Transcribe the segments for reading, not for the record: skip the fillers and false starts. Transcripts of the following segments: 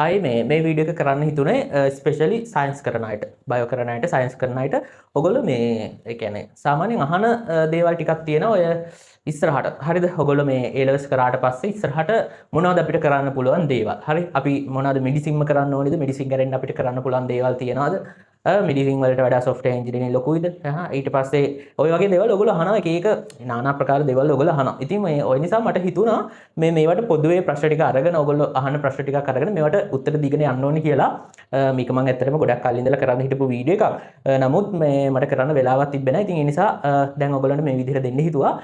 හයි මේ වීඩියෝ එක කරන්න හිතුනේ ස්පෙෂලි සයින්ස් කරන අයට බයෝ කරන අයට සයින්ස් කරන අයට ඔයගොල්ලෝ මේ ඒ කියන්නේ සාමාන්‍යයෙන් අහන දේවල් ටිකක් තියෙනවා ඔය ඉස්සරහට හරිද ඔයගොල්ලෝ මේ A levels කරාට පස්සේ ඉස්සරහට මොනවද අපිට කරන්න පුළුවන් දේවල් හරි අපි මොනවද මෙඩිසින්ම කරන්න ඕනේද මෙඩිසින් ගැන අපිට කරන්න පුළුවන් දේවල් තියනවාද මෙඩිසින් වලට වඩා සොෆ්ට්වෙයාර් ඉන්ජිනියරින් ලොකුයිද ඊට පස්සේ ඔය වගේ දේවල් ඔයගොල්ලෝ අහනවා එක එක নানা ප්‍රකාර දේවල් ඔයගොල්ලෝ අහනවා ඉතින් මේ ඔය නිසා මට හිතුණා මේවට පොදුවේ ප්‍රශ්න ටික අරගෙන ඔයගොල්ලෝ අහන ප්‍රශ්න ටිකක් අරගෙන මේවට උත්තර දීගෙන යන්න ඕනේ කියලා මේක මම ඇත්තටම ගොඩක් කලින් ඉඳලා කරන්න හිටපු වීඩියෝ එකක්. නමුත් මේ මට කරන්න වෙලාවක් තිබ්බේ නැහැ. ඉතින් ඒ නිසා දැන් ඔයගොල්ලන්ට මේ විදිහට දෙන්න හිතුවා.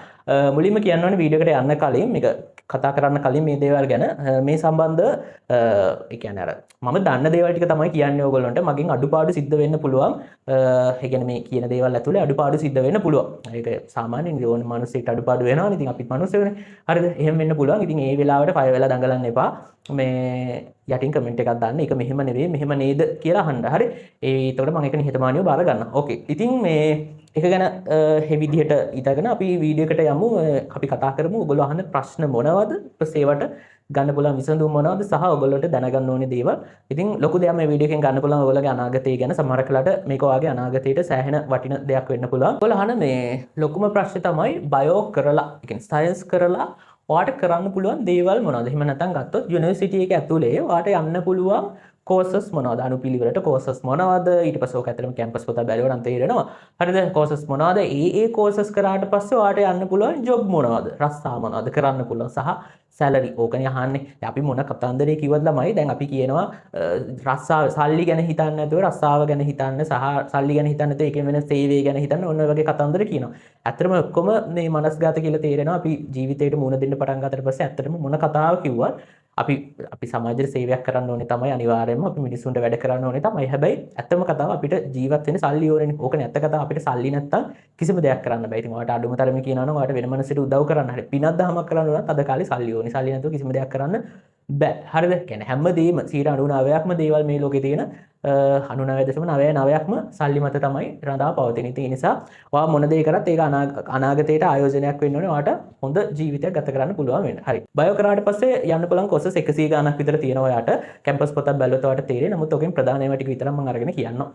මුලින්ම කියන්න ඕනේ වීඩියෝ එකට යන්න කලින් මේක කතා කරන්න කලින් මේ දේවල් ගැන මේ සම්බන්ධ ඒ කියන්නේ අර මම දන්න දේවල් ටික තමයි කියන්නේ ඔයගොල්ලන්ට. මගෙන් අඩුපාඩු සිද්ධ වෙන්න පුළුවන්. ඒ කියන්නේ මේ කියන දේවල් ඇතුලේ අඩුපාඩු සිද්ධ වෙන්න පුළුවන්. ඒක සාමාන්‍යයෙන් ඕන මිනිස්සෙක්ට අඩුපාඩු වෙනවනේ. ඉතින් අපිත් මිනිස්සුනේ. හරිද? එහෙම වෙන්න පුළුවන්. ඉතින් ඒ වෙලාවට ෆය වෙලා දඟලන්න එපා. මේ යටින් කමෙන්ට් එකක් දාන්න. ඒක මෙහෙම නෙවෙයි මෙහෙම නේද කියලා අහන්න. හරි? ඒතකොට මම ඒක නිහතමානීව බාර ගන්නවා. ඕකේ. ඉතින් මේ ඒක ගැන විදිහට ඉතගෙන අපි වීඩියෝ එකට යමු. අපි කතා කරමු ඔයගොල්ලෝ අහන ප්‍රශ්න මොනවද? ඒවට ගන්න පුළුවන් විසඳුම් මොනවද සහ ඔයගොල්ලෝට දැනගන්න ඕනේ දේවල්. ඉතින් ලොකු දෙයක් මේ වීඩියෝ එකෙන් ගන්න පුළුවන් ඔයගොල්ලෝගේ අනාගතය ගැන සමහර කලට මේක ඔයාගේ අනාගතයට සෑහෙන වටින දෙයක් වෙන්න පුළුවන්. ඔයගොල්ලෝ අහන මේ ලොකුම ප්‍රශ්නේ තමයි බයෝ කරලා, ඒ කියන්නේ සයන්ස් කරලා ඔයාට කරන්න පුළුවන් දේවල් මොනවද? එහෙම නැත්නම් ගත්තොත් යුනිවර්සිටි එක ඇතුලේ ඔයාට යන්න පුළුවන් කෝසස් මොනවද? අනුපිළිවෙලට කෝසස් මොනවද? ඊට පස්සේ ඔක ඇතුළේම කැම්පස් පොත බැලුවා නම් තේරෙනවා. හරිද? කෝසස් මොනවද? ඒ කෝසස් කරාට පස්සේ ඔයාට යන්න පුළුවන් ජොබ් මොනවද? රස්සා මොනවද කරන්න පුළුවන් සහ සැලරි. ඕකනේ අහන්නේ. අපි මොන කතන්දරේ කිව්වද ළමයි? දැන් අපි කියනවා රස්සාව සල්ලි ගැන හිතන්නේ නැතුව රස්සාව ගැන හිතන්න සහ සල්ලි ගැන හිතන්නේ නැතුව ඒකෙන් වෙන සේවය ගැන හිතන්න ඔන්න ඔය වගේ කතන්දර කියනවා. ඇත්තටම ඔක්කොම මේ මනස්ගත කියලා තේරෙනවා. අපි ජීවිතේට මුහුණ දෙන්න පටන් ගත්තට පස්සේ ඇත්තටම මොන කතාව කිව්වත් අපි සමාජයට සේවයක් කරන්න ඕනේ තමයි අනිවාර්යයෙන්ම අපි මිනිස්සුන්ට වැඩ කරන්න ඕනේ තමයි. හැබැයි ඇත්තම කතාව අපිට ජීවත් වෙන්න සල්ලි ඕනේ. ඕකනේ ඇත්ත කතාව. අපිට සල්ලි නැත්තම් කිසිම දෙයක් කරන්න බෑ. ඉතින් ඔයාලට අඩුම තරමේ කියනවා නම් ඔයාලට වෙන මිනිස්සුන්ට උදව් කරන්න හරි පිනක් දහමක් කරන්න උනත් අද කාලේ සල්ලි ඕනේ. සල්ලි නැතුව කිසිම දෙයක් කරන්න බෑ. හරිද? කියන්නේ හැමදේම 99%ක්ම දේවල් මේ ලෝකේ තියෙන 99.99%ක්ම සල්ලි මත තමයි රඳා පවතින. ඉතින් ඒ නිසා ඔයා මොන දේ කරත් ඒක අනාගතයට ආයෝජනයක් වෙන්න ඕනේ. ඔයාට හොඳ ජීවිතයක් ගත කරන්න පුළුවන් වෙන්න. හරි. බයෝ කරාට පස්සේ යන්න පුළුවන් කොර්සස් 100 ගාණක් විතර තියෙනවා ඔයාට. කැම්පස් පොතක් බැලුවොත් ඔයාට තේරෙයි. නමුත් ඔකෙන් ප්‍රධාන ඒවා ටික විතරක් මම අරගෙන කියන්නම්.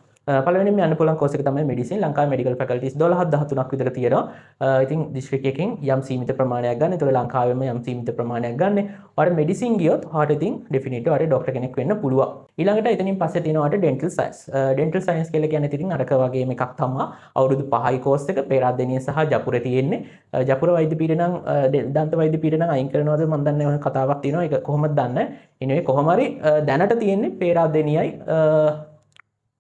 පළවෙනිම යන්න පුළුවන් කෝස් එක තමයි මෙඩිසින්. ලංකාවේ මෙඩිකල් ෆැකල්ටිස් 12 13ක් විතර තියෙනවා. ඉතින් දිස්ත්‍රික් එකකින් යම් සීමිත ප්‍රමාණයක් ගන්න. ඒතකොට ලංකාවෙම යම් සීමිත ප්‍රමාණයක් ගන්න. ඔයාට මෙඩිසින් ගියොත් ඔයාට ඉතින් ඩෙෆිනිට්ලි ඔයාට ડોක්ටර් කෙනෙක් වෙන්න පුළුවන්. ඊළඟට එතනින් පස්සේ තියෙනවා ඔයාට ඩෙන්ටල් සයන්ස්. ඩෙන්ටල් සයන්ස් කියලා කියන්නේ ඉතින් අරක වගේම එකක් තමයි. අවුරුදු 5යි කෝස් එක පේරාදෙනිය සහ ජපුරේ තියෙන්නේ. ජපුර වෛද්‍ය පීඨ නම් දන්ත වෛද්‍ය පීඨ නම් අයින් කරනවද මම දන්නේ නැහැ. කතාවක් තියෙනවා. ඒක කොහොමද දන්නේ? anyway කොහොම හරි දැනට තියෙන්නේ පේරාදෙනියයි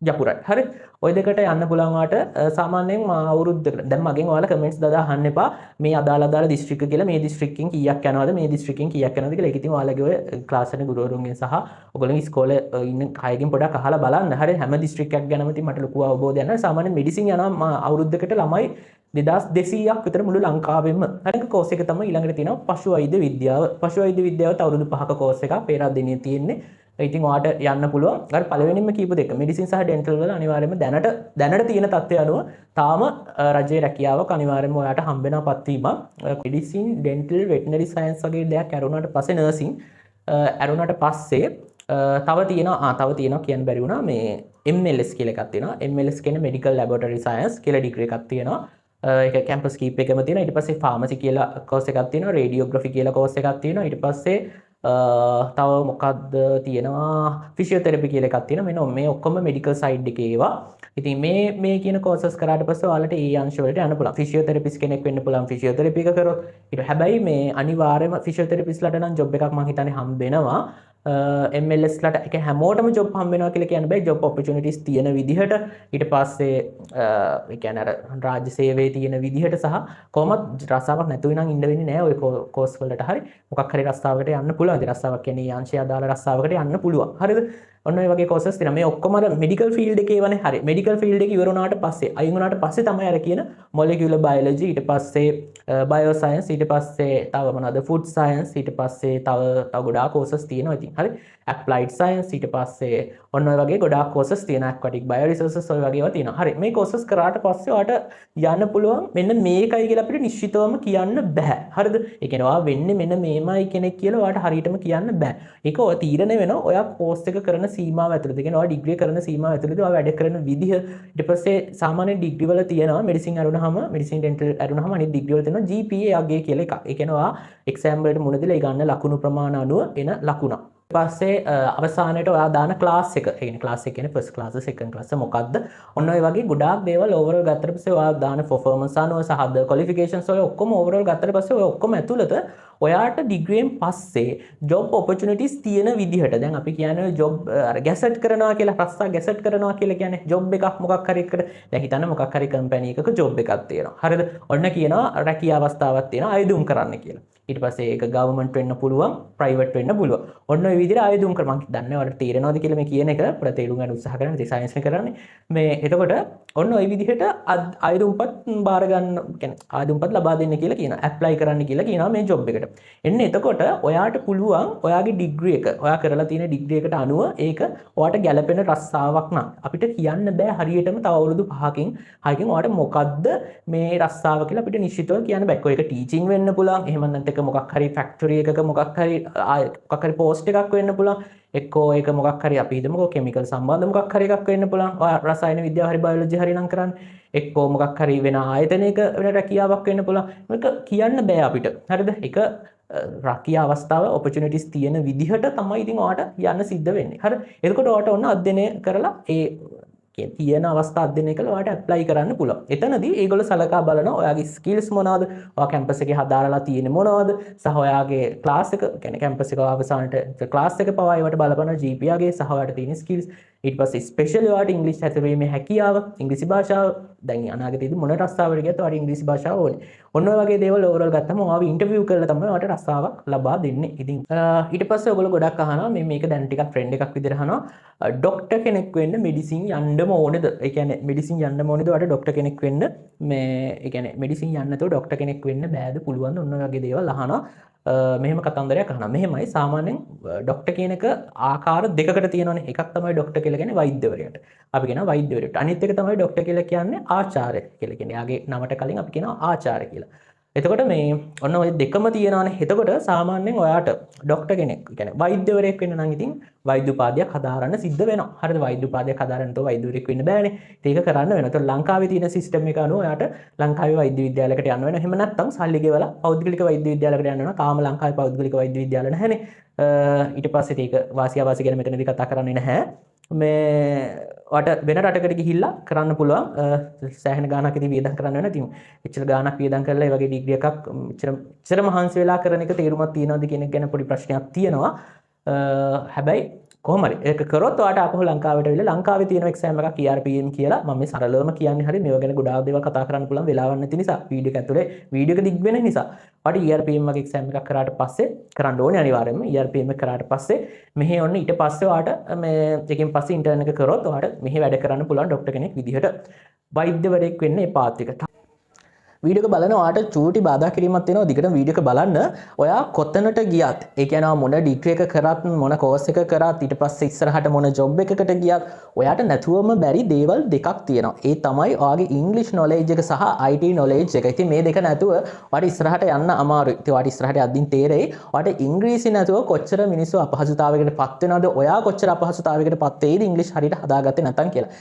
ජපුරයි. හරි. ඔය දෙකට යන්න පුළුවන් වාට සාමාන්‍යයෙන් අවුරුද්දකට. දැන් මගෙන් ඔයාලා කමෙන්ට්ස් දාලා අහන්න එපා. මේ අදාළ දිස්ත්‍රික්ක කියලා මේ දිස්ත්‍රික්කෙන් කීයක් යනවද මේ දිස්ත්‍රික්කෙන් කීයක් යනවද කියලා. ඒක ඉතින් ඔයාලගේ ඔය ක්ලාස් එකේ ගුරුවරුන්ගෙන් සහ ඔයගොල්ලෝගේ ඉස්කෝලේ ඉන්න කයකින් පොඩක් අහලා බලන්න. හරි. හැම දිස්ත්‍රික්කයක් ගැනම ඉතින් මට ලොකු අවබෝධයක් නැහැ. සාමාන්‍යයෙන් මෙඩිසින් යනවා අවුරුද්දකට ළමයි 2200ක් විතර මුළු ලංකාවෙම. හරික කෝස් එක තමයි ඊළඟට තියෙනවා පශු වෛද්‍ය විද්‍යාව. පශු වෛද්‍ය විද්‍යාවත් අවුරුදු 5ක කෝස් එකක් පේරාදෙනියේ තියෙන්නේ. ඉතින් ඔයාට යන්න පුළුවන්. අර පළවෙනිම කීප දෙක මෙඩිසින් සහ ඩෙන්ටල් වල අනිවාර්යයෙන්ම දැනට තියෙන තත්ත්වය අනුව තාම රජයේ රැකියාවක් අනිවාර්යයෙන්ම ඔයාට හම්බෙනවා පත්වීමක්. මෙඩිසින් ඩෙන්ටල් වෙටනරි සයන්ස් වගේ දෙයක් ඇරුණාට පස්සේ නර්සින් ඇරුණාට පස්සේ තව තියෙනවා කියන්න බැරි වුණා මේ MLS කියලා එකක් තියෙනවා. MLS කියන්නේ මෙඩිකල් ලැබොරටරි සයන්ස් කියලා ඩිග්‍රී එකක් තියෙනවා. ඒක කැම්පස් කීප් එකම තියෙනවා. ඊට පස්සේ ෆාමසි කියලා කෝස් එකක් තියෙනවා. රේඩියෝග්‍රැෆි කියලා කෝස් එකක් තියෙනවා. ඊට පස්සේ තව මොකක්ද තියෙනවා ෆිසියෝതെරපි කියලා එකක් තියෙනවා. මෙන්න මේ ඔක්කොම මෙඩිකල් සයිඩ් එකේ ඒවා. ඉතින් මේ කියන කෝසස් කරාට පස්සේ ඔයාලට ඒ අංශ වලට යන්න පුළුවන්. ෆිසියෝതെරපිස් කෙනෙක් වෙන්න පුළුවන් ෆිසියෝതെරපි එක කරොත්. ඊට හැබැයි මේ අනිවාර්යයෙන්ම ෆිසියෝതെරපිස්ලාට නම් ජොබ් එකක් මම හිතන්නේ හම්බ වෙනවා. MLS ලට එක හැමෝටම ජොබ් හම්බ වෙනවා කියලා කියන්න බෑ. ජොබ් ඔපචුනිටිස් තියෙන විදිහට ඊට පස්සේ ඒ කියන්නේ අර රාජ්‍ය සේවයේ තියෙන විදිහට සහ කොහොමත් රස්සාවක් නැතුව නම් ඉන්න වෙන්නේ නෑ ওই කෝස් වලට. හරි. මොකක් හරි රස්සාවකට යන්න පුළුවන්. ඒ රස්සාවක් කියන්නේ අංශය අදාළ රස්සාවකට යන්න පුළුවන්. හරිද? ඔන්න ඔය වගේ courses තියෙනවා. මේ ඔක්කොම අර medical field එකේ වනේ. හරි. medical field එක ඉවර වුණාට පස්සේ අයින් වුණාට පස්සේ තමයි අර කියන molecular biology, ඊට පස්සේ bioscience, ඊට පස්සේ තව මොනවාද food science, ඊට පස්සේ තව ගොඩාක් courses තියෙනවා ඉතින්. හරි. applied science, ඊට පස්සේ ඔන්න ඔය වගේ ගොඩාක් courses තියෙනවා. aquatic bioresources ඔය වගේ ඒවා තියෙනවා. හරි. මේ courses කරාට පස්සේ ඔයාලට යන්න පුළුවන් මෙන්න මේකයි කියලා අපිට නිශ්චිතවම කියන්න බෑ. හරිද? ඒ කියන්නේ ඔයා වෙන්නේ මෙන්න මේමයි කෙනෙක් කියලා ඔයාට හරියටම කියන්න බෑ. ඒක ඔය තීරණය වෙනවා ඔයා course එක කරන සීමාව ඇතුළත. ඒ කියන්නේ ඔයා degree කරන සීමාව ඇතුළත ඔයා වැඩ කරන විදිහ ඊට පස්සේ සාමාන්‍ය degree වල තියෙනවා medicine අරුණාම medicine dental අරුණාම අනිත් degree වල තියෙනවා GPA අගය කියලා එකක්. ඒ කියන්නේ ඔයා exam වලට මුණ දීලා ඒ ගන්න ලකුණු ප්‍රමාණය අනුව එන ලකුණ. පස්සේ අවසානයට ඔයා දාන ක්ලාස් එක. ඒ කියන්නේ ක්ලාස් එක කියන්නේ first class second class මොකක්ද? ඔන්න ඔය වගේ ගොඩාක් දේවල් overall ගත්තට පස්සේ ඔයා දාන performance අනුව සහ other qualifications ඔය ඔක්කොම overall ගත්තට පස්සේ ඔය ඔක්කොම ඇතුළත ඔයාට ඩිග්‍රියෙන් පස්සේ job opportunities තියෙන විදිහට දැන් අපි කියන්නේ job අර ගැසට් කරනවා කියලා රස්සා ගැසට් කරනවා කියලා කියන්නේ job එකක් මොකක් හරි එකට දැන් හිතන්න මොකක් හරි company එකක job එකක් තියෙනවා. හරිද? ඔන්න කියනවා රැකියා අවස්ථාවක් තියෙනවා අයදුම් කරන්න කියලා. ඊට පස්සේ ඒක government වෙන්න පුළුවන් private වෙන්න පුළුවන්. ඔන්න ඔය විදිහට ආයුධම් කර මම දන්නේ ඔයාලට තේරෙනවද කියලා මේ කියන එක අපිට තේරුම් ගන්න උත්සාහ කරන්න ඉතින් සයන්ස් එක කරන්නේ. මේ එතකොට ඔන්න ඔය විදිහට ආයුධම්පත් බාර ගන්න කියන්නේ ආයුධම්පත් ලබා දෙන්න කියලා කියනවා. ඇප්ලයි කරන්න කියලා කියනවා මේ ජොබ් එකට. එන්න එතකොට ඔයාට පුළුවන් ඔයාගේ ඩිග්‍රී එක ඔයා කරලා තියෙන ඩිග්‍රී එකට අනුව ඒක ඔයාට ගැළපෙන රස්සාවක් නම් අපිට කියන්න බෑ හරියටම තව අවුරුදු 5කින් 6කින් ඔයාට මොකද්ද මේ රස්සාව කියලා අපිට නිශ්චිතව කියන්න බෑ. ඒක ටීචින් වෙන්න පුළුවන්. එහෙම නැත්නම් මොකක් හරි ෆැක්ටරි එකක මොකක් හරි පෝස්ට් එකක් වෙන්න පුළුවන්. එක්කෝ ඒක මොකක් හරි අපි හිතමුකෝ කෙමිකල් සම්බන්ධ මොකක් හරි එකක් වෙන්න පුළුවන්. ඔය රසායන විද්‍යාව හරි බයොලොජි හරි නම් කරන්නේ. එක්කෝ මොකක් හරි වෙන ආයතනයක වෙන රැකියාවක් වෙන්න පුළුවන්. මේක කියන්න බෑ අපිට. හරිද? ඒක රැකියා අවස්ථාව opportunities තියෙන විදිහට තමයි ඉතින් ඔයාට යන්න සිද්ධ වෙන්නේ. හරි? එතකොට ඔයාට ඔන්න අධ්‍යයනය කරලා ඒ තියෙන අවස්ථා අධ්‍යයනය කළා ඔයාලට ඇප්ලයි කරන්න පුළුවන්. එතනදී ඒගොල්ලෝ සලකා බලනවා ඔයාගේ ස්කිල්ස් මොනවද? ඔයා කැම්පස් එකේ හදාරලා තියෙන්නේ මොනවද? සහ ඔයාගේ ක්ලාස් එක, කියන්නේ කැම්පස් එක අවසානට ක්ලාස් එක පවා ඒවට බලපනවා GPA ගේ සහ ඔයාලට තියෙන ස්කිල්ස්. ඊට පස්සේ ස්පෙෂලි ඔයාලට ඉංග්‍රීසි හැසිරීමේ හැකියාව, ඉංග්‍රීසි භාෂාව දැන් අනාගතයේදී මොන රස්සාවකට ගියත් ඔයාලට ඉංග්‍රීසි භාෂාව ඕනේ. ඔන්න ඔය වගේ දේවල් ඕවරෝල් ගත්තම ඔයාව ඉන්ටර්වියු කරලා තමයි ඔයාලට රස්සාවක් ලබා දෙන්නේ. ඉතින් ඊට පස්සේ ඔයගොල්ලෝ ගොඩක් අහනවා මේක දැන් ටිකක් ට්‍රෙන්ඩ් එකක් විදිහට අහනවා ඩොක්ටර් කෙනෙක් වෙන්න මෙඩිසින් යන්නම ඕනේද? ඒ කියන්නේ මෙඩිසින් යන්නම ඕනේද? ඔයාලට ඩොක්ටර් කෙනෙක් වෙන්න මේ ඒ කියන්නේ මෙඩිසින් යන්න නැතුව ඩොක්ටර් කෙනෙක් වෙන්න බෑද? පුළුවන්ද? ඔන්න ඔය වගේ දේවල් අහනවා. මෙහෙම කතන්දරයක් අහනවා. මෙහෙමයි සාමාන්‍යයෙන් ඩොක්ටර් කියන එක ආකාර දෙකකට තියෙනවානේ. එකක් තමයි ඩොක්ටර් කියලා කියන්නේ වෛද්‍යවරයාට. අපි කියනවා වෛද්‍යවරයාට. අනිත් එක තමයි ඩොක්ටර් කියලා කියන්නේ ආචාර්ය කියලා කියන්නේ. යාගේ නමට කලින් අපි කියනවා ආචාර්ය කියලා. එතකොට මේ ඔන්න ඔය දෙකම තියෙනවානේ. එතකොට සාමාන්‍යයෙන් ඔයාට ඩොක්ටර් කෙනෙක් කියන්නේ වෛද්‍යවරයෙක් වෙන්න නම් ඉතින් වෛද්‍ය උපාධියක් හදාරන්න සිද්ධ වෙනවා. හරිද? වෛද්‍ය උපාධියක් හදාරන්න තෝ වෛද්‍යවරයෙක් වෙන්න බෑනේ. ඒක කරන්න වෙනවා. ඒතකොට ලංකාවේ තියෙන සිස්ටම් එක අනුව ඔයාට ලංකාවේ වෛද්‍ය විද්‍යාලයකට යන්න වෙනවා. එහෙම නැත්නම් සල්ලි ගෙවලා පෞද්ගලික වෛද්‍ය විද්‍යාලයකට යන්න වෙනවා. තාම ලංකාවේ පෞද්ගලික වෛද්‍ය විද්‍යාල නැහැනේ. ඊට පස්සේ ඒක වාසිය අවාසිය ගැන මෙතනදී කතා කරන්නේ නැහැ. මේ ඔයාට වෙන රටකට ගිහිල්ලා කරන්න පුළුවන් සෑහෙන ගාණක් ඉතින් වියදම් කරන්න වෙනවා. ඉතින් එච්චර ගාණක් වියදම් කරලා ඒ වගේ ඩිග්‍රී එකක් එච්චර මහන්සි වෙලා කරන එක තේරුමක් තියනවද කියන එක ගැන පොඩි ප්‍රශ්නයක් තියෙනවා. හැබැයි කොහොම හරි ඒක කරොත් ඔයාට ආපහු ලංකාවට ඇවිල්ලා ලංකාවේ තියෙන එක්සෑම් එකක් ERPM කියලා මම මේ සරලවම කියන්නේ හරි මේවා ගැන ගොඩාක් දේවල් කතා කරන්න පුළුවන් වෙලාවක් නැති නිසා වීඩියෝ එක ඇතුලේ වීඩියෝ එක දිග් වෙන නිසා ඔයාට ERPM වගේ එක්සෑම් එකක් කරාට පස්සේ කරන්න ඕනේ අනිවාර්යයෙන්ම ERPM එක කරාට පස්සේ මෙහි ඔන්න ඊට පස්සේ ඔයාට මේ එකෙන් පස්සේ ඉන්ටර්න් එක කරොත් ඔයාට මෙහි වැඩ කරන්න පුළුවන් ડોක්ටර් කෙනෙක් විදිහට වෛද්‍යවරයෙක් වෙන්න ඒ පාත් එක වීඩියෝ එක බලන ඔයාට චූටි බාධා කිරීමක් තියෙනවා දිගටම වීඩියෝ එක බලන්න ඔයා කොතනට ගියත් ඒ කියන්නේ මොන ඩිග්‍රී එක කරත් මොන කෝස් එක කරත් ඊට පස්සේ ඉස්සරහට මොන ජොබ් එකකට ගියත් ඔයාට නැතුවම බැරි දේවල් දෙකක් තියෙනවා ඒ තමයි ඔයාගේ ඉංග්‍රීසි නොලෙජ් එක සහ IT නොලෙජ් එක. ඉතින් මේ දෙක නැතුව ඔයාට ඉස්සරහට යන්න අමාරුයි. ඉතින් ඔයාට ඉස්සරහට යද්දින් තේරෙයි ඔයාට ඉංග්‍රීසි නැතුව කොච්චර මිනිස්සු අපහසුතාවයකට පත් වෙනවද ඔයා කොච්චර අපහසුතාවයකට පත් වෙයිද ඉංග්‍රීසි හරියට හදාගත්තේ නැත්නම් කියලා.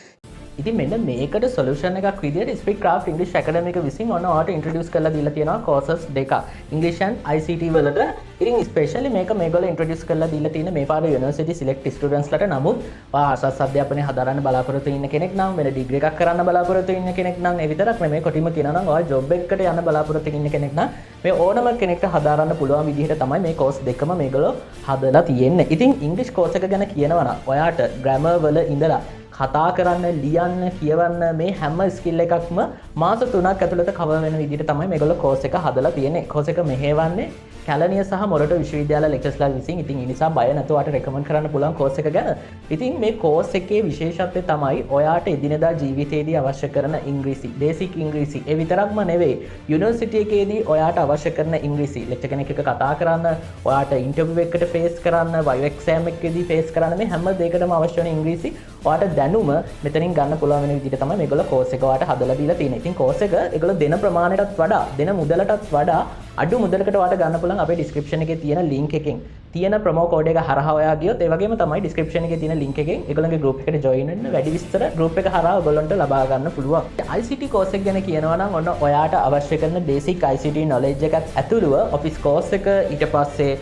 ඉතින් මෙන්න මේකට සොලියුෂන් එකක් විදියට ස්පීක් ක්‍රාෆ්ට් ඉංග්‍රීසි ඇකඩමි එක විසින් ඔන්න ඔයාලට ඉන්ට්‍රොඩියුස් කරලා දීලා තියෙනවා කෝසස් දෙකක් ඉංග්‍රීසි and ICT වලට. ඉතින් ස්පෙෂලි මේක මේගොල්ලෝ ඉන්ට්‍රොඩියුස් කරලා දීලා තියෙන මේ පාර යුනිවර්සිටි සිලෙක්ට් ස්ටුඩන්ට්ස් ලට. නමුත් ඔයා ආසස් අධ්‍යාපනය හදාරන්න බලාපොරොත්තු ඉන්න කෙනෙක් නම් වෙන ඩිග්‍රී එකක් කරන්න බලාපොරොත්තු ඉන්න කෙනෙක් නම් ඒ විතරක් නෙමෙයි කොටිම කියනවා නම් ඔයා ජොබ් එකකට යන්න බලාපොරොත්තු ඉන්න කෙනෙක් නම් මේ ඕනම කෙනෙක්ට හදාරන්න පුළුවන් විදිහට තමයි මේ කෝස් දෙකම මේගොල්ලෝ හදලා තියෙන්නේ. ඉතින් ඉංග්‍රීසි කෝස් එක ගැන කියනවා නම් ඔයාට ග්‍රැමර් වල ඉඳලා කතා කරන්න ලියන්න කියවන්න මේ හැම ස්කිල් එකක්ම මාස 3ක් ඇතුළත කවර් වෙන විදිහට තමයි මේගොල්ලෝ කෝස් එක හදලා තියෙන්නේ. කෝස් එක මෙහෙවන්නේ කැලනිය සහ මොරටු විශ්වවිද්‍යාල ලෙක්චර්ස්ලා විසින් ඉතින් ඒ නිසා බය නැතුව ඔයාලට රෙකමන්ඩ් කරන්න පුළුවන් කෝස් එක ගැන. ඉතින් මේ කෝස් එකේ විශේෂත්වය තමයි ඔයාට එදිනෙදා ජීවිතයේදී අවශ්‍ය කරන ඉංග්‍රීසි, බේසික් ඉංග්‍රීසි. ඒ විතරක්ම නෙවෙයි යුනිවර්සිටි එකේදී ඔයාට අවශ්‍ය කරන ඉංග්‍රීසි. ලෙක්චර් කෙනෙක් එක්ක කතා කරන්න, ඔයාට ඉන්ටර්විව් එකකට ෆේස් කරන්න, වයිව් එක්සෑම් එකකදී ෆේස් කරන්න මේ හැම දෙයකටම අවශ්‍ය වෙන ඉංග්‍රීසි ඔයාට දැනුම මෙතනින් ගන්න පුළුවන් වෙන විදිහට තමයි මේගොල්ලෝ කෝස් එක ඔයාට හදලා දීලා තියෙන්නේ. ඉතින් කෝස් එක ඒගොල්ලෝ දෙන ප්‍රමාණයටත් වඩා, දෙන මුදලටත් වඩා අඩු මුදලකට ඔයාට ගන්න පුළුවන් අපේ ඩිස්ක්‍රිප්ෂන් එකේ තියෙන ලින්ක් එකෙන්. තියෙන ප්‍රොමෝ කෝඩ් එක හරහා ඔයා ගියොත් ඒ වගේම තමයි ඩිස්ක්‍රිප්ෂන් එකේ තියෙන ලින්ක් එකෙන් ඒගොල්ලන්ගේ ගෲප් එකට ජොයින් වෙන්න වැඩි විස්තර ගෲප් එක හරහා ඔයගොල්ලන්ට ලබා ගන්න පුළුවන්. ICT කෝස් එක ගැන කියනවා නම් ඔන්න ඔයාට අවශ්‍ය කරන බේසික් ICT knowledge එකත් ඇතුළුව ඔෆිස් කෝස් එක, ඊට පස්සේ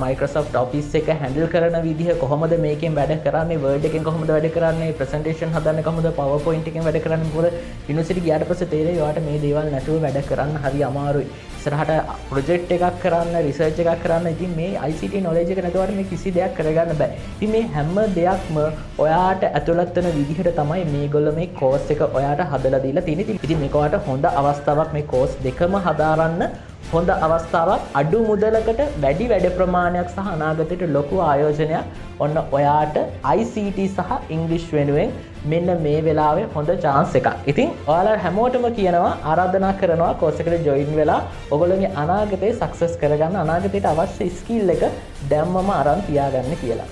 Microsoft Office එක හැන්ඩල් කරන විදිහ, කොහොමද මේකෙන් වැඩ කරන්නේ, Word එකෙන් කොහොමද වැඩ කරන්නේ, presentation හදන්නේ කොහොමද, PowerPoint එකෙන් වැඩ කරන්නේ, මොකද යුනිවර්සිටි ගියාට පස්සේ තේරෙයි ඔයාට මේ දේවල් නැතුව වැඩ කරන්න හරි අමාරුයි. ඉස්සරහට ප්‍රොජෙක්ට් එකක් කරන්න, රිසර්ච් එකක් කරන්න ඉතින් මේ ICT knowledge එක නැතුවට මේ කිසි දෙයක් කරගන්න බෑ. ඉතින් මේ හැම දෙයක්ම ඔයාට ඇතුළත් වෙන විදිහට තමයි මේගොල්ලෝ මේ කෝස් එක ඔයාට හදලා දීලා තියෙන්නේ. ඉතින් මේක ඔයාට හොඳ අවස්ථාවක් මේ කෝස් දෙකම හදාරන්න. හොඳ අවස්ථාවක්, අඩු මුදලකට වැඩි වැඩ ප්‍රමාණයක් සහ අනාගතයට ලොකු ආයෝජනයක් ඔන්න ඔයාට ICT සහ ඉංග්‍රීසි වෙනුවෙන් මෙන්න මේ වෙලාවේ හොඳ chance එකක්. ඉතින් ඔයාලා හැමෝටම කියනවා, ආරාධනා කරනවා කෝස් එකට join වෙලා ඔයගොල්ලෝගේ අනාගතේ success කරගන්න, අනාගතයට අවශ්‍ය skill එක දැම්මම අරන් තියාගන්න කියලා.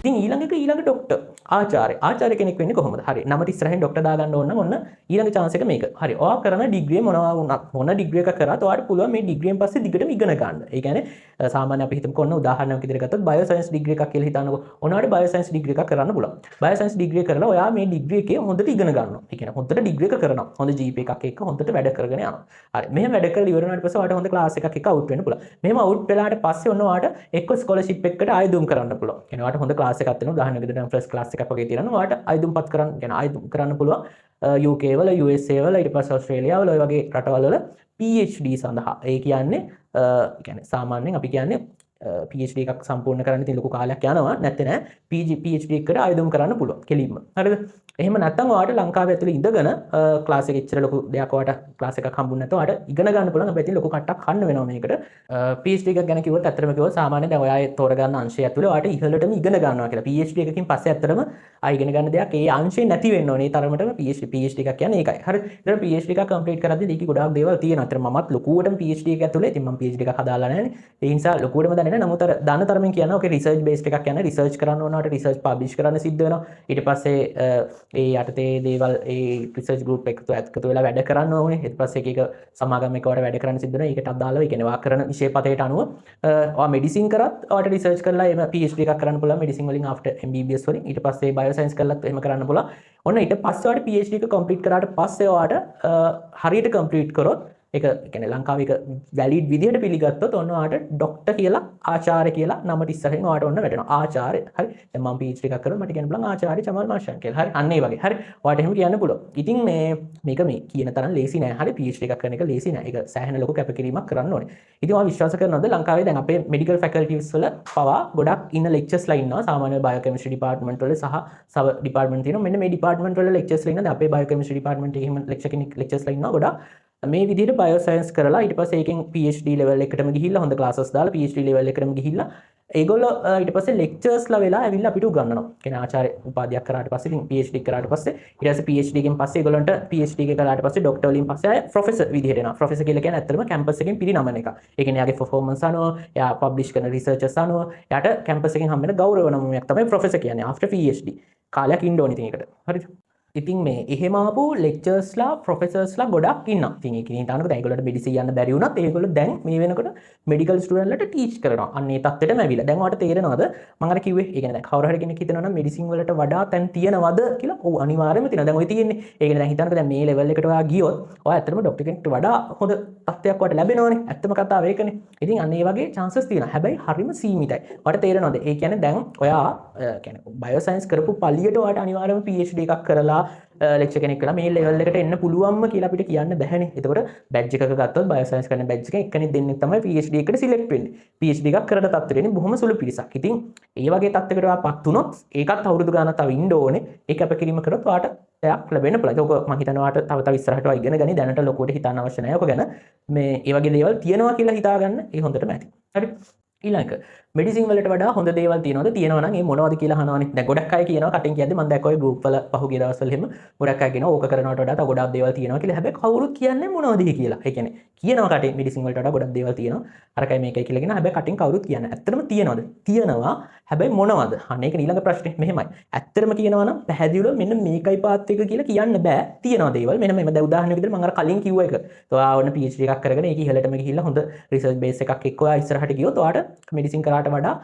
ඉතින් ඊළඟ ડોක්ටර් ආචාර්ය කෙනෙක් වෙන්නේ කොහොමද? හරි. නමට ඉස්සරහින් ડોක්ටර් දාගන්න ඕන නම් ඔන්න ඊළඟ chance එක මේක. හරි. ඔයා කරන ඩිග්‍රිය මොනවා වුණත්, මොන ඩිග්‍රී එකක් කරාත් ඔයාට පුළුවන් මේ ඩිග්‍රියෙන් පස්සේ දිගටම ඉගෙන ගන්න. ඒ කියන්නේ සාමාන්‍ය අපි හිතමුකෝ ඔන්න උදාහරණයක් විදිහට ගත්තොත් බයෝ සයන්ස් ඩිග්‍රී එකක් කියලා හිතන්නකෝ. ඔයාට බයෝ සයන්ස් ඩිග්‍රී එකක් කරන්න පුළුවන්. බයෝ සයන්ස් ඩිග්‍රී කරලා ඔයා මේ ඩිග්‍රී එකේ හොඳට ඉගෙන ගන්නවා. ඒ කියන්නේ හොඳට ඩිග්‍රී එක කරනවා. හොඳ GPA එකක් එක්ක හොඳට වැඩ කරගෙන යනවා. හරි. මෙහෙම වැඩ කරලා ඉවර වුණාට පස්සේ ඔයාට හොඳ ක්ලාස් එකක් එක්ක අවුට් වෙන්න පුළුවන්. මෙහෙම අවුට් වෙලාට පස්සේ ඔන්න ඔයාට එක්ක ස්කෝලර්ෂිප් එකකට ආයුධම් කරන්න පුළුවන්. ඒ කියන්නේ ඔයාට හොඳ ක්ලාස් එකක් තියෙනවා. උදාහරණයක් විදිහට ෆස්ට් ක්ලාස් එකක් වගේ තියෙනවා. ඔයාට ආයුධම්පත් කරන්න, කියන්නේ ආයුධම් කරන්න පුළුවන් UK වල, USA වල, ඊට පස්සේ ඕස්ට්‍රේලියාව වල ඔය වගේ රටවල් වල PhD සඳහා. ඒ කියන්නේ සාමාන්‍යයෙන් අපි කියන්නේ PhD එකක් සම්පූර්ණ කරන්න ඉතින් ලොකු කාලයක් යනවා. නැත්නම් නෑ PhD එකකට ආයුධම් කරන්න පුළුවන් කෙලින්ම. හරිද? එහෙම නැත්නම් ඔයාට ලංකාවේ ඇතුලේ ඉඳගෙන ක්ලාස් එකේ ඉච්චර ලොකු දෙයක් ඔයාට ක්ලාස් එකක් හම්බුනේ නැත්නම් ඔයාට ඉගෙන ගන්න පුළුවන්. හැබැයි ඉතින් ලොකු කට්ටක් කන්න වෙනවා මේකට. PhD එකක් ගැන කිව්වොත් ඇත්තටම කිව්වොත් සාමාන්‍යයෙන් දැන් ඔයා තෝරගන්න අංශය ඇතුලේ ඔයාට ඉහළටම ඉගෙන ගන්නවා කියලා. PhD එකකින් පස්සේ ඇත්තටම ආයි ඉගෙන ගන්න දෙයක් ඒ අංශේ නැති වෙන්න ඕනේ. ඒ තරමටම PhD එකක් කියන්නේ ඒකයි. හරි. ඊට PhD එකක් කම්ප්ලීට් කරද්දී ඒකේ ගොඩාක් දේවල් තියෙනවා. අතන මමත් ලොකුවටම PhD එක ඇතුලේ ඉතින් මම PhD එකක් හදාලා නැහැ නේ. ඒ නිසා ලොකුවටම දන්නේ නැහැ. නමුත් අර දන්න තරමින් කියනවා ඔකේ රිසර්ච් බේස්ඩ් එකක් යන රිසර්ච් කරන්න ඕනවට රිසර්ච් පබ්ලිෂ් කරන්න සිද්ධ වෙනවා. ඊට පස්සේ ඒ යටතේ දේවල් ඒ රිසර්ච් ගෲප් එකතු වෙලා වැඩ කරන්න ඕනේ. ඊට පස්සේ එක සමාගම් එකකට වැඩ කරන්න සිද්ධ වෙනවා. ඒකට අදාළව ඒ කියන්නේ වා කරන විෂය පතේට අනුව ඔයා මෙඩිසින් කරත් ඔයාට රිසර්ච් කරලා එම PhD එකක් කරන්න පුළුවන් මෙඩිසින් වලින් after MBBS වලින්. ඊට පස්සේ බයෝ සයන්ස් කරලත් එහෙම කරන්න පුළුවන්. ඔන්න ඊට පස්සේ ඔයාට PhD එක කම්ප්ලීට් කරාට පස්සේ ඔයාට හරියට කම්ප්ලීට් කරොත් ඒක කියන්නේ ලංකාවේ එක වැලිඩ් විදිහට පිළිගත්තොත් ඔන්න ඔයාට ડોක්ටර් කියලා, ආචාර්ය කියලා නමට ඉස්සරහින් ඔයාට ඔන්න වැටෙනවා. ආචාර්ය. හරි. දැන් මම PhD එකක් කරලා මට කියන්න පුළුවන් ආචාර්ය චමල් මාෂන් කියලා. හරි. අන්න ඒ වගේ. හරි. ඔයාට එහෙම කියන්න පුළුවන්. ඉතින් මේක මේ කියන තරම් ලේසි නෑ. හරි. PhD එකක් කරන එක ලේසි නෑ. ඒක සෑහෙන ලොකු කැපකිරීමක් කරන්න ඕනේ. ඉතින් ඔයා විශ්වාස කරනවද ලංකාවේ දැන් අපේ මෙඩිකල් ෆැකල්ටිස් වල පවා ගොඩක් ඉන්න ලෙක්චර්ස්ලා ඉන්නවා. සාමාන්‍ය බයෝකෙමිස්ට්‍රි ඩිපාර්ට්මන්ට් වල සහ සබ් ඩිපාර්ට්මන්ට් තියෙනවා. මෙන්න මේ ඩිපාර්ට්මන්ට් වල ලෙක්චර්ස්ලා ඉන්නවා. දැන් අපේ බයෝකෙමිස්ට්‍රි ඩිපාර්ට්මන්ට් එකේ එහෙම ලෙක්චර් කෙනෙක් ලෙක්චර්ස්ලා ඉන්නවා ගොඩක්. මේ විදිහට බයෝ සයන්ස් කරලා ඊට පස්සේ ඒකෙන් PhD level එකටම ගිහිල්ලා හොඳ classes දාලා PhD level එකටම ගිහිල්ලා ඒගොල්ලෝ ඊට පස්සේ lecturesලා වෙලා ඇවිල්ලා අපිට උගන්වනවා. කියන්නේ ආචාර්ය උපාධියක් කරාට පස්සේ ඉතින් PhD කරාට පස්සේ ඊට පස්සේ PhD එකෙන් පස්සේ ඒගොල්ලන්ට PhD එක කරාට පස්සේ ડોක්ටර් වලින් පස්සේ ආය ප්‍රොෆෙසර් විදිහට එනවා. ප්‍රොෆෙසර් කියලා කියන්නේ ඇත්තටම කැම්පස් එකෙන් පිරිනමන එක. ඒ කියන්නේ යාගේ performance අනුව, යා publish කරන researchers අනුව යාට කැම්පස් එකෙන් හම්බ වෙන ගෞරව නමයක් තමයි ප්‍රොෆෙසර් කියන්නේ. after PhD කාලයක් ඉන්න ඕනේ ඉතින් ඒකට. හරිද? ඉතින් මේ එහෙම ආපු ලෙක්චර්ස්ලා ප්‍රොෆෙසර්ස්ලා ගොඩක් ඉන්නවා. ඉතින් ඒක හිතානකොට දැන් ඒගොල්ලන්ට මෙඩිසින් යන්න බැරි වුණත් ඒගොල්ලෝ දැන් මේ වෙනකොට මෙඩිකල් ස්ටුඩන්ට්ලට ටීච් කරනවා. අන්න ඒ තත්ත්වෙටම ඇවිල්ලා. දැන් ඔයාලට තේරෙනවද? මම අර කිව්වේ ඒ කියන්නේ දැන් කවුරු හරි කෙනෙක් හිතනවා නම් මෙඩිසින් වලට වඩා තැන් තියනවද කියලා. ඔව් අනිවාර්යයෙන්ම තියෙනවා. දැන් ඔය තියෙන්නේ. ඒ කියන්නේ දැන් හිතන්නකෝ දැන් මේ ලෙවල් එකට ඔයා ගියොත් ඔයා ඇත්තටම ડોක්ටර් කෙනෙක්ට වඩා හොඳ තත්ත්වයක් ඔයාලට ලැබෙනවනේ. ඇත්තම කතාව ඒකනේ. ඉතින් අන්න ඒ වගේ chances තියෙනවා. හැබැයි හරිම සීමිතයි. ඔයාලට තේරෙනවද? ඒ කියන්නේ දැන් ඔයා කියන්නේ බයෝ සයන්ස් කරපු පල්ලියට ඔයාලට අනිවාර්යයෙන්ම PhD එකක් කරලා ලෙක්චර් කෙනෙක් වෙලා මේ ලෙවල් එකට එන්න පුළුවන්ම කියලා අපිට කියන්න බැහැනේ. එතකොට බැජ් එකක ගත්තොත් බයෝ සයන්ස් කරන බැජ් එකෙන් එක්කෙනෙක් දෙන්නෙක් තමයි PhD එකට සිලෙක්ට් වෙන්නේ. PhD එකක් කරන තත්ත්වෙන්නේ බොහොම සුළු පිරිසක්. ඉතින් ඒ වගේ තත්ත්වයකට ඔයාපත් වුණොත් ඒකත් අවුරුදු ගානක් තව ඉන්න ඕනේ. ඒක අප කිරීම කරොත් ඔයාට ලැබෙන පුළුවන්. ඒක මම හිතනවාට තව තව ඉස්සරහට ඉගෙන ගනි දැනට ලොකුවට හිතන්න අවශ්‍ය නැහැ. ඔක ගැන මේ ඒ වගේ දේවල් තියෙනවා කියලා හිතාගන්න ඒ හොඳටම ඇති. හරි. ඊළඟ මෙඩිසින් වලට වඩා හොඳ දේවල් තියෙනවද? තියෙනවා නම් ඒ මොනවද කියලා අහනවනේ. දැන් ගොඩක් අය කියනවා කටින් කියද්දි මම දැක්ක ඔය ගෲප් වල පහුගිය දවස්වල එහෙම ගොඩක් අය කියනවා ඕක කරනවට වඩා තව ගොඩක් දේවල් තියෙනවා කියලා. හැබැයි කවුරුත් කියන්නේ මොනවද කියලා. ඒ කියන්නේ කියනවා කටින් මෙඩිසින් වලට වඩා ගොඩක් දේවල් තියෙනවා. අරකයි මේකයි කියලා කියන හැබැයි කටින් කවුරුත් කියන්නේ. ඇත්තටම තියෙනවද? තියෙනවා. හැබැයි මොනවද? අන්න ඒක ඊළඟ ප්‍රශ්නේ මෙහෙමයි. ඇත්තටම කියනවා නම් පැහැදිලිව මෙන්න මේකයි පාත් එක කියලා කියන්න බෑ. තියෙනවා දේවල්. මෙන්න මේ දැන් උදාහරණයක් විදිහට මම අර කලින් කිව්ව එක. ඔයා වුණ PhD එකක් කරගෙන ඒක ඉහළටම ගිහිල්ලා හොඳ රිසර්ච් බේස් එකක් එක්ක ඔයා ඉස්සරහට ගියොත් ඔයාට මෙඩිසින් කරාට වඩා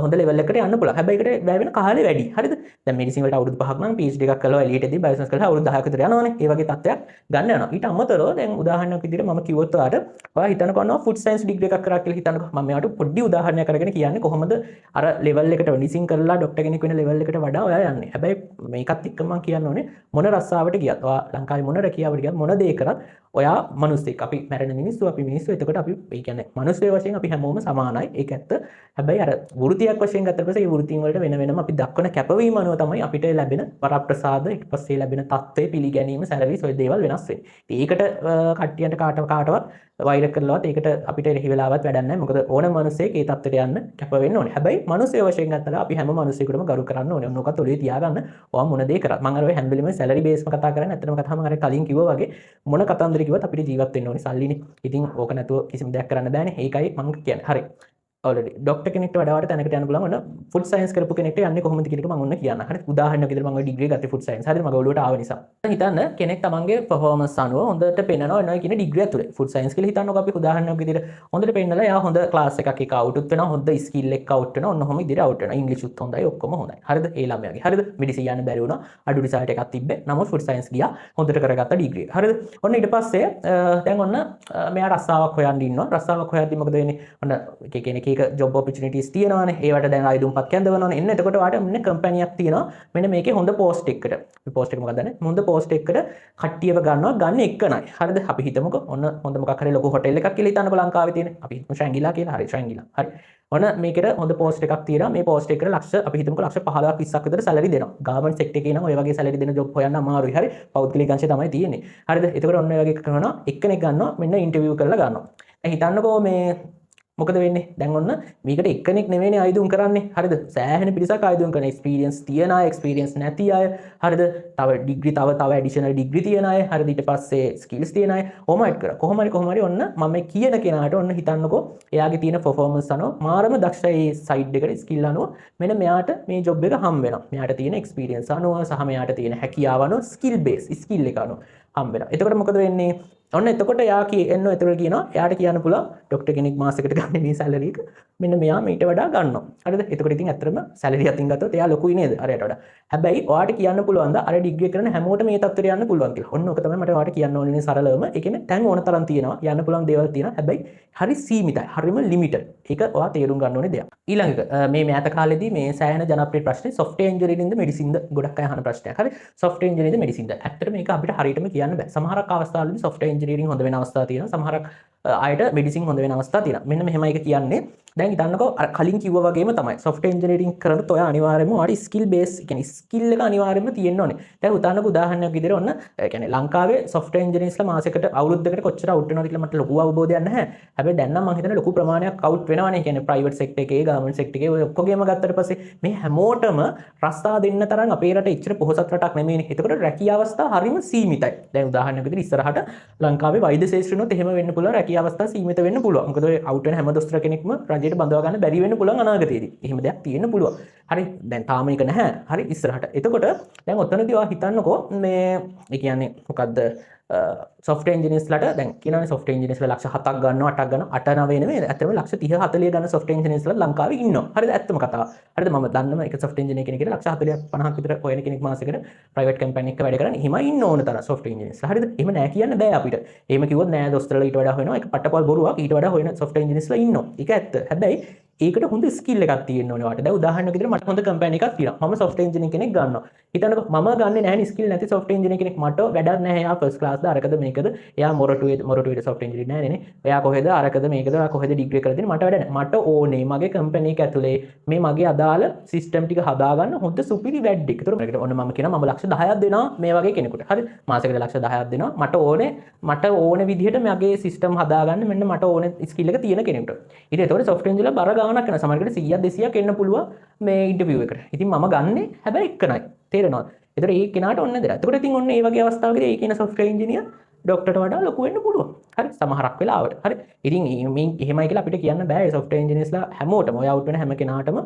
හොඳ ලෙවල් එකකට යන්න පුළුවන්. හැබැයි ඒකට වැය වෙන කාලය වැඩි. හරිද? දැන් මෙඩිසින් වලට අවුරුදු 5ක් නම් PhD එකක් කළා එළියට එද්දී බයොසයින්ස් කරලා අවුරුදු 10ක විතර යනවනේ. ඒ වගේ තත්ත්වයක් ගන්න යනවා. ඊට අමතරව දැන් උදාහරණයක් විදිහට මම කිව්වොත් ඔයාට ඔයා හිතනකෝ අන්නවා ෆුඩ් සයන්ස් ඩිග්‍රී එකක් කරා කියලා හිතනකෝ. මම මෙයාට පොඩි උදාහරණයක් අරගෙන කියන්නේ කොහොමද අර ලෙවල් එකට මෙඩිසින් කරලා ડોක්ටර් කෙනෙක් වෙන ලෙවල් එකට වඩා ඔයා යන්නේ. හැබැයි මේකත් එක්ක මම කියන්න ඕනේ මොන රස්සාවට ගියත් ඔයා ලංකාවේ මොන රැකියාවට ගියත් මොන දේ කරත් ඔයා මිනිස්සෙක්. අපි මැරෙන මිනිස්සු අපි මිනිස්සු. එතකොට අපි ඒ කියන්නේ මිනිස්සු වශයෙන් අපි හැමෝම සමානයි. ඒක ඇත්ත. හැබැයි අර වෘත්තියක් වශයෙන් ගත්තට පස්සේ ඒ වෘත්තීන් වලට වෙන වෙනම අපි දක්වන කැපවීම අනුව තමයි අපිට ලැබෙන වරප්‍රසාද ඊට පස්සේ ලැබෙන තත්ත්වය පිළිගැනීම සැලරිස් ඔය දේවල් වෙනස් වෙන්නේ. ඒකට කට්ටියන්ට කාටවත් වෛර කරලවත් ඒකට අපිට එහි වෙලාවත් වැඩක් නැහැ. මොකද ඕනම මිනිසෙක් ඒ තත්ත්වයට යන්න කැප වෙන්න ඕනේ. හැබැයි මිනිස්සු වශයෙන් ගත්තලා අපි හැම මිනිසෙකුටම ගරු කරන්න ඕනේ. ඔන්නෝකත් ඔලේ තියාගන්න. ඔයා මොන දේ කරත් මම අර ඔය හැම වෙලෙම සැලරි බේස්ම කතා කරන්නේ. ඇත්තටම කතාවම අර කලින් කිව්වා වගේ මොන කතන්දර කිව්වත් අපිට ජීවත් වෙන්න ඕනේ සල්ලිනේ. ඉතින් ඕක නැතුව කිසිම දෙයක් කරන්න බෑනේ. ඒකයි මම කියන්නේ. හරි. already ડોක්ටර් කෙනෙක්ට වඩාවට තැනකට යන්න පුළුවන්. ඔන්න ෆුඩ් සයන්ස් කරපු කෙනෙක්ට යන්නේ කොහොමද කියන එක මම ඔන්න කියන්න. හරි උදාහරණයක් විදිහට මම ඔය ඩිග්‍රී ගත්තේ ෆුඩ් සයන්ස්. හරිද? මගේ ඔළුවට ආව නිසා. හිතන්න කෙනෙක් තමන්ගේ performance අනුව හොඳට පෙන්නනවා එනවා කියන ඩිග්‍රී ඇතුලේ. ෆුඩ් සයන්ස් කියලා හිතන්නකෝ අපි උදාහරණයක් විදිහට හොඳට පෙන්නලා එයා හොඳ ක්ලාස් එකක් එක අවුට් වෙනවා. හොඳ ස්කිල් එකක් අවුට් වෙනවා. ඔන්න ඔහොම ඉදිරියට අවුට් වෙනවා. ඉංග්‍රීසි උත් හොඳයි ඔක්කොම හොඳයි. හරිද? ඒ ළමයාගේ. හරිද? මෙඩිසින් යන්න බැරි වුණා. අඩු රිසල්ට් එකක් තිබ්බේ. නමුත් ෆුඩ් සයන්ස් ගියා. හොඳට කරගත්ත ඩිග්‍රී. හරිද? ඔන්න ඊට පස්සේ දැන් ඔන්න මෙයා රස්සාවක් හොයන්න ඉන්නවා. රස්සාවක් හොයද්දි මොකද වෙන්නේ? ඔන්න එක කෙනෙක් එක ජොබ් ඔපචුනිටිස් තියෙනවානේ. ඒවට දැන් ආයුධම්පත් කැඳවනවානේ. එන්න එතකොට ඔයාලට මෙන්න කම්පැනියක් තියෙනවා. මෙන්න මේකේ හොඳ පෝස්ට් එකකට. මේ පෝස්ට් එක මොකක්ද දන්නේ? හොඳ පෝස්ට් එකකට කට්ටියව ගන්නවා. ගන්න එකනයි. හරිද? අපි හිතමුකෝ ඔන්න හොඳ මොකක් හරි ලොකු හොටෙල් එකක් කියලා හිතන්නකෝ ලංකාවේ තියෙන. අපි හිතමු ශ්‍රැංගිලා කියලා. හරි ශ්‍රැංගිලා. හරි. ඔන්න මේකට හොඳ පෝස්ට් එකක් තියෙනවා. මේ පෝස්ට් එකට ලක්ෂ අපි හිතමුකෝ ලක්ෂ 15ක් 20ක් විතර සැලරි දෙනවා. ගාවර්න්මන්ට් සෙක්ටර් එකේ නම් ඔය වගේ සැලරි දෙන ජොබ් හොයන්න අමාරුයි. හරි. පෞද්ගලික අංශය තමයි තියෙන්නේ. හරිද? එතකොට ඔන්න ඔය වගේ කරනවා. එක්කෙනෙක් ගන්නවා. මෙන්න ඉන්ටර්විව් කරලා ගන්නවා. දැන් හිතන්නකෝ මේ මොකද වෙන්නේ? දැන් ඔන්න මේකට එක්කෙනෙක් නෙවෙයිනේ ආයුධම් කරන්නේ. හරිද? සෑහෙන පිරිසක් ආයුධම් කරන එක්ස්පීරියන්ස් තියන අය, එක්ස්පීරියන්ස් නැති අය, හරිද? තව ඩිග්‍රී තව ඇඩිෂනල් ඩිග්‍රී තියන අය, හරිද? ඊට පස්සේ ස්කිල්ස් තියන අය ඕම ඇඩ් කරා. කොහොම හරි ඔන්න මම කියන කෙනාට ඔන්න හිතන්නකෝ එයාගේ තියෙන පර්ෆෝමන්ස් අනුව මාරම දක්ෂයි සයිඩ් එකට ස්කිල් අනුව මෙන්න මෙයාට මේ ජොබ් එක හම් වෙනවා. මෙයාට තියෙන එක්ස්පීරියන්ස් අනුව සහ මෙයාට තියෙන හැකියාව අනුව ස්කිල් බේස් ස්කිල් එක අනුව හම් වෙනවා. එතකොට මොකද වෙන්නේ? ඔන්න එතකොට එයා කියනවා එතකොට කියනවා එයාට කියන්න පුළුවන් ડોක්ටර් කෙනෙක් මාසෙකට ගන්න මේ සැලරි එක මෙන්න මෙයා මීට වඩා ගන්නවා. හරිද? එතකොට ඉතින් ඇත්තටම සැලරි අතින් ගත්තොත් එයා ලොකුයි නේද? අරයට වඩා. හැබැයි ඔයාට කියන්න පුළුවන් ද අර ඩිග්‍රී කරන හැමෝටම මේ තත්ත්වයට යන්න පුළුවන් කියලා. ඔන්න ඔක තමයි මට ඔයාට කියන්න ඕනේ සරලවම. ඒ කියන්නේ දැන් ඕන තරම් තියෙනවා. යන්න පුළුවන් දේවල් තියෙනවා. හැබැයි හරි සීමිතයි. හරිම ලිමිටඩ්. ඒක ඔයා තේරුම් ගන්න ඕනේ දෙයක්. ඊළඟ මේ මෑත කාලෙදී මේ සෑහෙන ජනප්‍රිය ප්‍රශ්නේ software engineering ද medicine ද ගොඩක් අය අහන ප්‍රශ්නයක්. හරි. software engineering ද medicine ද. ඇත්තට මේක අපිට හරියටම කියන්න බෑ. සමහරක් අවස්ථාවලදී software engineering හොඳ වෙන අවස්ථා තියෙනවා. සමහරක් අයට මෙඩිසින් හොඳ වෙන අවස්ථා තියෙනවා. මෙන්න මෙහෙමයි ඒක කියන්නේ. දැන් හිතන්නකෝ අර කලින් කිව්වා වගේම තමයි. software engineering කරනකොට ඔය අනිවාර්යයෙන්ම ඔයාලට skill base, ඒ කියන්නේ skill එක අනිවාර්යයෙන්ම තියෙන්න ඕනේ. දැන් උදාහරණයක් උදාහරණයක් විදිහට ඔන්න ඒ කියන්නේ ලංකාවේ software engineersලා මාසෙකට අවුරුද්දකට කොච්චර අවුට් වෙනවද කියලා මට ලොකු අවබෝධයක් නැහැ. හැබැයි දැන් නම් මම හිතන්නේ ලොකු ප්‍රමාණයක් අවුට් වෙනවනේ. ඒ කියන්නේ private sector එකේ, government sector එකේ ඔය ඔක්කොගේම ගත්තට පස්සේ මේ හැමෝටම රස්සා දෙන්න තරම් අපේ රට එච්චර පොහොසත් රටක් නෙමෙයිනේ. එතකොට රැකියා අවස්ථා හරිම සීමිතයි. දැන් උදාහරණයක් විදිහට ඉස්සරහට ලංකාවේ වෛද්‍ය ශාස්ත්‍රණොත් එහෙම වෙන්න පුළුවන්. රැකියා අවස්ථා සීමිත වෙන්න පුළුවන්. මොකද ඔය අවුට් වෙන හැම දොස්තර කෙනෙක්ම රජයට බඳවා ගන්න බැරි වෙන්න පුළුවන් අනාගතයේදී. එහෙම දෙයක් තියෙන්න පුළුවන්. හරි. දැන් තාම ඒක නැහැ. හරි ඉස්සරහට. එතකොට දැන් ඔතනදී ඔයා හිතන්නකෝ මේ ඒ කියන්නේ මොකද්ද software engineers ලට දැන් කියනවානේ software engineers ලා ලක්ෂ 7ක් ගන්නවා 8ක් ගන්නවා 8 9 නෙමෙයි. ඇත්තටම ලක්ෂ 30 40 ගන්න software engineers ලා ලංකාවේ ඉන්නවා. හරිද? ඇත්තම කතාව. හරිද? මම දන්නම එක software engineer කෙනෙක්ට ලක්ෂ 40ක් 50ක් විතර හොයන කෙනෙක් මාසෙකට private company එකක වැඩ කරන්නේ. එහෙමයි ඉන්න ඕන තරම් software engineers ලා. හරිද? එහෙම නෑ කියන්න බෑ අපිට. එහෙම කිව්වොත් නෑ දොස්තරලා ඊට වඩා හොයනවා. ඒක පට්ටපල් බොරුවක්. ඊට වඩා හොයන software engineers ලා ඉන්නවා. ඒක ඇත්ත. හැබැයි ඒකට හොඳ ස්කිල් එකක් තියෙන්න ඕනේ වාට. දැන් උදාහරණයක් විදිහට මට හොඳ කම්පැනි එකක් තියෙනවා. මම software engineer කෙනෙක් ගන්නවා. හිතන්නකෝ මම ගන්නෙ නැහැ නේ ස්කිල් නැති software engineer කෙනෙක්. මට වැඩක් නැහැ. එයා first class ද අරකද මේකද. එයා මොරටුවේ software engineer නෑ නේ. එයා කොහෙද අරකද මේකද. එයා කොහෙද ඩිග්‍රී කරලා තියෙන්නේ. මට වැඩ නැහැ. මට ඕනේ මගේ කම්පැනි එක ඇතුලේ මේ මගේ අදාළ සිස්ටම් ටික හදාගන්න හොඳ සුපිරි වැඩක්. ඒතකොට ඔන්න මම කියනවා මම ලක්ෂ 10ක් දෙනවා මේ වගේ කෙනෙකුට. හරි. මාසෙකට ලක්ෂ 10ක් දෙනවා. මට ඕනේ විදිහට මගේ සිස්ටම් හදාගන්න මෙන්න මට ඕනේ ස්කිල් එක තියෙන කෙනෙකුට. ඉතින් ඒතකොට software engineer බර ගාණක් යන සමහරකට 100ක් 200ක් එන්න පුළුවන් මේ ඉන්ටර්විව් එකට. ඉතින් මම ගන්නෙ හැබැයි එක්කනයි. තේරෙනවද? ඒතකොට ඒ කෙනාට ඔන්න දෙලා. එතකොට ඉතින් ඔන්න ඒ වගේ අවස්ථාවකදී ඒ කියන software engineer ඩොක්ටර්ට වඩා ලොකු වෙන්න පුළුවන්. හරි සමහරක් වෙලාවට. හරි. ඉතින් මේ එහෙමයි කියලා අපිට කියන්න බෑ. software engineersලා හැමෝටම ඔය අවුට් වෙන හැම කෙනාටම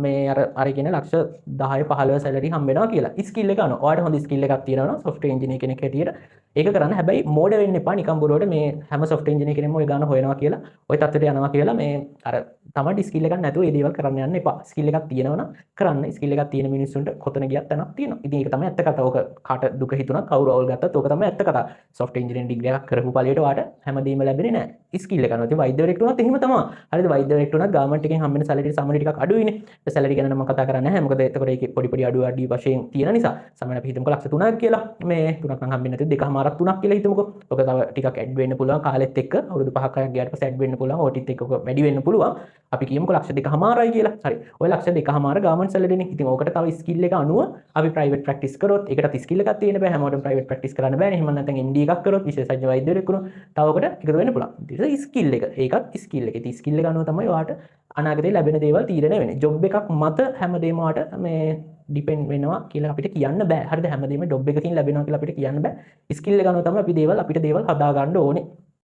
මේ අර කියන ලක්ෂ 10 15 සැලරි හම්බ වෙනවා කියලා. ස්කිල් එක ගන්නවා. ඔයාලට හොඳ ස්කිල් එකක් තියෙනවා නම් software engineer කෙනෙක් හැටියට ඒක කරන්න. හැබැයි මෝඩ වෙන්න එපා. නිකන් බොරුවට මේ හැම software engineer කෙනෙක්ම ඔය ගන්න හොයනවා කියලා ඔය තත්ත්වයට යනවා කියලා මේ අර තමයි ස්කිල් එකක් නැතුව ඒ දේවල් කරන්න යන්න එපා. ස්කිල් එකක් තියෙනවා නම් කරන්න. ස්කිල් එකක් තියෙන මිනිස්සුන්ට කොතන ගියත් තැනක් තියෙනවා. ඉතින් ඒක තමයි ඇත්ත කතාව. ඔක කාට දුක හිතුණත් කවුරු අවුල් ගත්තත් ඕක තමයි ඇත්ත කතාව. software engineering degree එකක් කරපු පළියට වාට හැමදේම ලැබෙන්නේ නැහැ. ස්කිල් එක ගන්නවා. ඉතින් වෛද්‍යවරයෙක්ට උනත් එහෙම තමයි. හරිද? වෛද්‍යවරයෙක්ට උනත් ගාමන්ට් එකෙන් හම්බෙන සැලරි සාමාන්‍ය ටිකක් අඩුයිනේ. ඒ සැලරි ගැන නම් මම කතා කරන්නේ නැහැ. මොකද එතකොට ඒකේ පොඩි අඩු වශයෙන් තියෙන නිසා. සාමාන්‍යයෙන් අපි හිතමුකෝ ලක්ෂ 3ක් කියලා. මේ 3ක් නම් හම්බෙන්නේ නැති 2මාරක් 3ක් කියලා හිතමුකෝ. ඔක තව ටිකක් ඇඩ් වෙන්න පුළුවන් කාලෙත් එක්ක. අවුරුදු 5ක් 6ක් ගියාට පස්සේ ඇඩ් වෙන්න පුළුවන්. ඕටිත් එක්ක ඔක වැඩි වෙන්න පුළුවන්. අපි කියමුකෝ ලක්ෂ 2මාරයි කියලා. හරි. ඔය ලක්ෂ 2මාර ගාමන්ට් සැලරිනේ. ඉතින් ඕකට තව ස්කිල් එක අනුව අපි ප්‍රයිවට් ප්‍රැක්ටිස් කරොත් ඒකටත් ස්කිල් එකක් තියෙන්න බෑ. හැමෝටම ප්‍රයිවට් ප්‍රැක්ටිස් කරන්න බෑනේ. එහෙම නැත්නම් MD එකක් කරොත් විශේෂඥ වෛද්‍යවරයෙක් වුණොත් තව ඔකට එකතු වෙන්න පුළුවන්. ඊට ස්කිල් එක. ඒකත් ස්කිල් එක. ඉතින් ස්කිල් එක අනුව තමයි ඔයාට අනාගතේ ලැබෙන දේවල් තීරණය වෙන්නේ. ජොබ් එකක් මත හැමදේම ඔයාට මේ ඩිපෙන්ඩ් වෙනවා කියලා අපිට කියන්න බෑ. හරිද? හැමදේම ජොබ් එකකින් ලැබෙනවා කියලා අපිට කියන්න බෑ. ස්කිල් එක අනුව තමයි අපි අපිට දේවල් හදා ගන්න ඕනේ.